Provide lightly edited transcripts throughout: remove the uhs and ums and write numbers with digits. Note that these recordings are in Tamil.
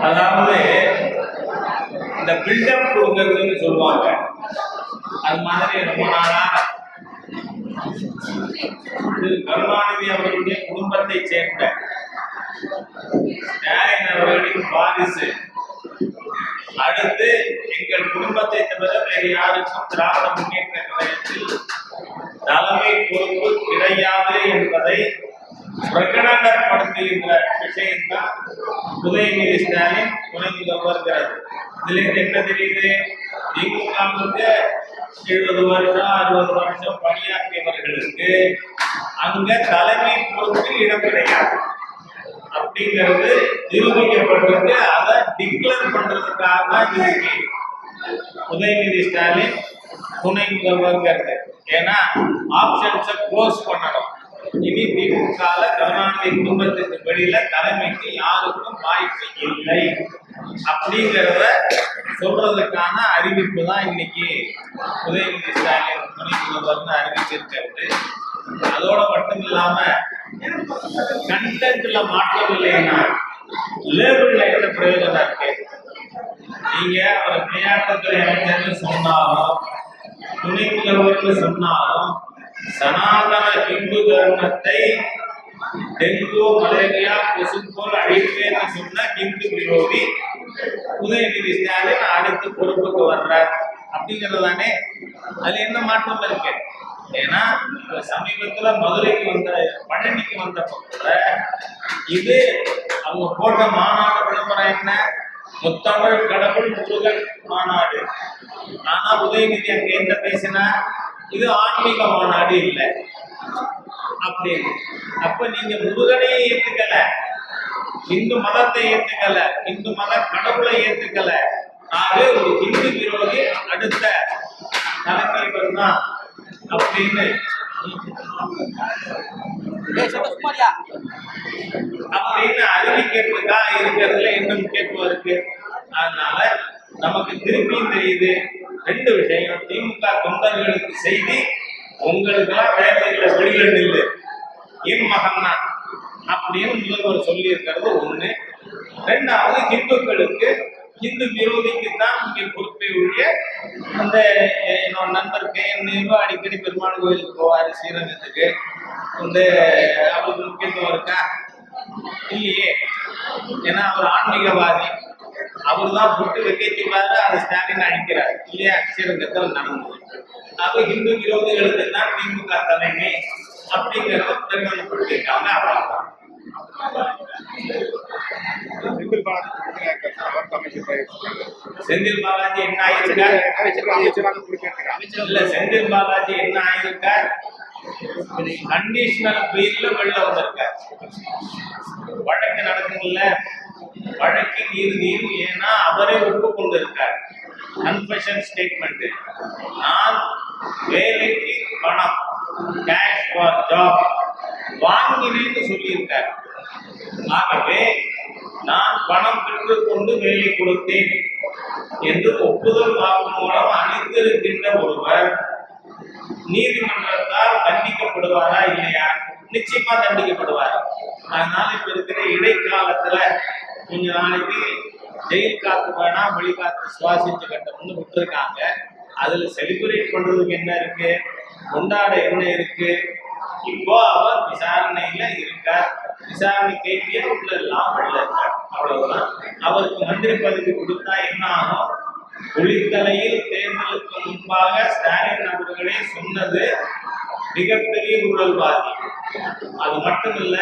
அதாவது இந்த பில்டப் கொடுக்கறதுன்னு சொல்லுவாங்க. அது மாதிரி ரொம்ப நாளா கருணாநிதி அவர்களுடைய குடும்பத்தை சேர்ந்த ஸ்டாலின் அவர்களின் வாரிசு அடுத்து எங்கள் குடும்பத்தை தவிர வேறு யாருக்கும் திராவிட முன்னேற்ற கழகத்தில் தலைமை பொறுப்பு கிடையாது என்பதை பிரகடனப்படுத்துகின்ற விஷயம்தான் உதயநிதி ஸ்டாலின் துணை முதல்வர்கிறது. இதுல இருந்து என்ன தெரியுது? திமுகவுக்கு 70 வருஷம் 60 வருஷம் பணியாற்றியவர்களுக்கு அங்க தலைமை பொறுப்பு இடம் கிடையாது அப்படிங்கிறது நிரூபிக்கப்பட்டிருக்கு. அதை டிக்ளேர் பண்றதுக்காக தான் இன்னைக்கு உதயநிதி ஸ்டாலின் துணை முதல்வர்கிறது. ஏன்னா ஆப்ஷன்ஸை க்ளோஸ் பண்ணணும். இனி திமுக கருணாநிதி குடும்பத்துக்கு வெளியில தலைமைக்கு யாருக்கும் வாய்ப்பு இல்லை அப்படிங்கிறத சொல்றதுக்கான அறிவிப்பு தான் இன்னைக்கு உதயநிதி ஸ்டாலின் துணை முதல்வர்னு அறிவிச்சிருக்கிறது. அதோட மட்டும் இல்லாம கண்டென்ட்ல மாற்றம் இல்லைன்னா லேபிள்ல என்ன பிரயோஜனம் இருக்கு? நீங்க அவர் விளையாட்டுத்துறை அமைச்சர்னு சொன்னாலும் துணை முதல்வர்னு சொன்னாலும் சனாதன இந்து தர்மத்தை டெங்கு மலேரியா கொசு போல் அழிப்பேன்னு சொன்ன இந்து விரோதி உதயநிதி ஸ்டாலின் அடுத்து பொறுப்புக்கு வர்றார் அப்படிங்கிறது தானே. அதுல என்ன மாற்றம் இருக்கு? ஏன்னா சமீபத்துல மதுரைக்கு வந்த பழனிக்கு வந்தப்ப கூட இது அவங்க போட்ட மாநாடு விளம்பரம் என்ன? முத்தமிழ் கடவுள் முருகன் மாநாடு. ஆனா உதயநிதி அங்க என்ன பேசினா இது ஆன்மீக மாநாடு இல்லை அப்படின்னு. அப்ப நீங்க முருகனையே ஏத்துக்கல, இந்து மதத்தை ஏத்துக்கல, இந்து மத கடவுளை ஏத்துக்கல, ஆகவே ஒரு இந்து விரோதி அடுத்த தலைமையில் தான் அப்படின்னு அறிவிக்கிறதுக்கா இருக்கிறதுல என்ன முக்கியத்துவம் இருக்கு? அதனால நமக்கு திருப்பியும் தெரியுது ரெண்டு விஷயம். திமுக தொண்டர்களுக்கு செய்தி, உங்களுக்கெல்லாம் வேலையில வெளியில நில்லு, என் மகன் தான் அப்படின்னு முதல்வர் சொல்லி இருக்கிறது ஒண்ணு. ரெண்டாவது, இந்துக்களுக்கு இந்து விரோதிக்கு தான் இங்கே பொறுப்பை ஒழிய அந்த என்னோட நண்பருக்கு என்ன அடிக்கடி பெருமாள் கோயிலுக்கு போவாரு ஸ்ரீரங்கத்துக்கு, வந்து அவருக்கு முக்கியத்துவம் இருக்கா? இல்லையே. ஏன்னா அவர் ஆன்மீகவாதி, அவர் தான் புட்டு வைக்க சொல்லாரு, அதை ஸ்டாலின் அழிக்கிறார் இல்லையா? ஸ்ரீரங்கத்தில் நடந்தது. அப்ப இந்து விரோதிகளுக்கு தான் திமுக தலைமை அப்படிங்கிறத பிரகடனப்படுத்திருக்காங்க. அவ்வளவுதான். செந்தில் பாலாஜி என்ன ஆயிருக்கார்? இல்ல, செந்தில் பாலாஜி என்ன ஆயிருக்கார்? கண்டிஷனல் பெயில்ல வெளில வந்திருக்கார். வழக்கு நடக்கும்ல, வழக்கின் இறுதியில் ஏன்னா அவரே ஒப்புக்கொண்டிருக்கார். கன்ஃபெஷன் ஸ்டேட்மெண்ட், நான் வேலைக்கு பணம் கேஷ் ஃபார் ஜாப் வாங்கினேன்னு சொல்லியிருக்கார். ஆகவே நான் பணம் பெற்றுக்கொண்டு வேலை கொடுத்தேன் என்று ஒப்புதல் வாக்குமூலம் அளித்திருக்கின்ற ஒருவர் நீதிமன்றத்தால் தண்டிக்கப்படுவாரா இல்லையா? நிச்சயமா தண்டிக்கப்படுவார். அதனால இப்ப இருக்கிற இடைக்காலத்துல கொஞ்ச நாளைக்கு ஜெயில் காத்து வேணாம், வெளிக்காத்து சுவாசிச்சு கட்டணும்னு விட்டுருக்காங்க. அதுல செலிப்ரேட் பண்றதுக்கு என்ன இருக்கு? கொண்டாட என்ன இருக்கு? இப்போ அவர் விசாரணையில இருக்கார். விசாரணை கைதியா உள்ள லாபம்ல இருக்கார். அவ்வளவுதான். அவருக்கு மந்திரி பதவி கொடுத்தா என்ன ஆகும்? குளித்தலையில் தேர்தலுக்கு முன்பாக ஸ்டாலின் அவர்களே சொன்னது மிகப்பெரிய ஊழல்வாதி. அது மட்டுமில்ல,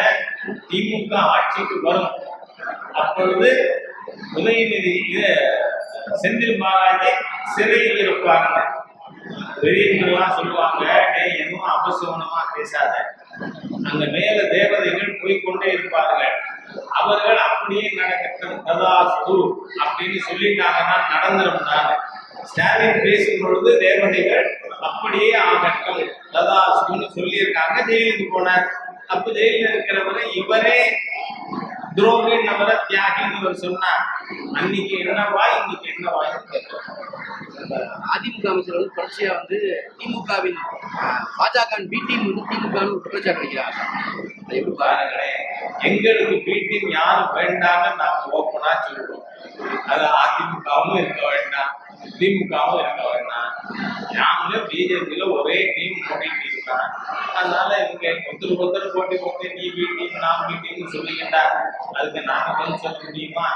திமுக ஆட்சிக்கு வரும் அப்பொழுது உதயநிதி செந்தில் பாலாஜி சிறையில் இருப்பாங்க. பெரியவங்கெல்லாம் சொல்லுவாங்க, எதுவும் அபசகுனமா பேசாத, அங்க மேல தேவதைகள் போய்கொண்டே இருப்பார்கள், அவர்கள் அப்படியே நடக்கட்டும் ததாஸ்து அப்படின்னு சொல்லிட்டாங்கன்னா நடந்துருந்தாங்க. ஸ்டாலின் பேசும் பொழுது தேவதைகள் அப்படியே ஆகட்டும் ததாஸ்துன்னு சொல்லியிருக்காங்க. ஜெயிலுக்கு போனார். அப்ப ஜெயில இருக்கிறவரை இவரே துரோகின் அவர தியாகின்னு இவர் சொன்னார். அன்னைக்கு என்னவா இன்னைக்கு என்னவான்னு கேட்கிறோம். அதிமுக அமைச்சர் வந்து தொடர்ச்சியா வந்து திமுகவின் பாஜக பி டீம் வந்து திமுக குற்றச்சாட்டு வைக்கிறாங்க. பாருங்களேன், எங்களுக்கு பி டீம் யாரும் வேண்டாம்னு நாங்க ஓப்பனா சொல்றோம். அது அதிமுகவும் இருக்க வேண்டாம், திமுகவும் இருக்க வேண்டாம். நாமளே பிஜேபியில ஒரே டீம் ஓடிட்டு இருக்கான். அதனால இவங்க ஒருத்தர் போட்டி போட்டு நீ பி டீம் நான் பி டீம் சொல்லிக்கிட்டா அதுக்கு நாங்க பதில் சொல்ல முடியுமா?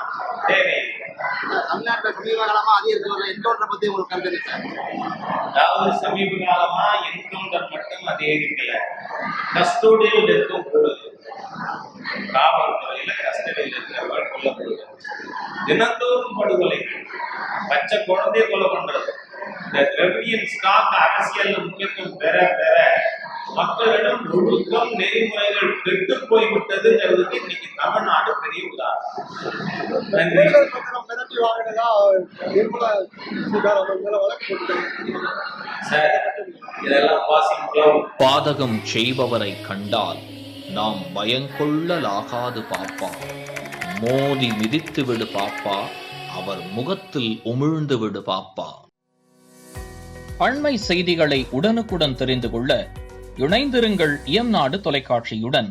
தேவை. தமிழ்நாட்டில் சமீப காலமா அதிகரித்து என்கவுண்டரை பத்தி உங்களுக்கு கருத்து இருக்கு? அதாவது சமீப காலமா என்கவுண்டர் மட்டும் அதிகரிக்கல, கஸ்டோடியல் டெத்தும் கூடுது. காவல்துறையில கஸ்டடியில் இருக்கிறவர்கள் கொல்லப்படுவது, தினந்தோறும் படுகொலை, பச்சை குழந்தைய கொலை பண்றது. இந்த திராவிடியன் ஸ்டாக் அரசியல் முக்கியத்துவம் பெற பெற மக்களிடம் ஒழுக்கம் நெறிமுறைகள் கெட்டு போய்விட்டதுங்கிறதுக்கு இன்னைக்கு தமிழ்நாடு பெரிய உதாரணம். நன்றி. சார், இதெல்லாம் பாசிங் பாதகம் செய்பவரை கண்டால் நாம் பயங்கொள்ளலாகாது பாப்பா, மோதி மிதித்து விடு பாப்பா, அவர் முகத்தில் உமிழ்ந்து விடு பாப்பா. அண்மை செய்திகளை உடனுக்குடன் தெரிந்து கொள்ள இணைந்திருங்கள் இயம்நாடு தொலைக்காட்சியுடன்.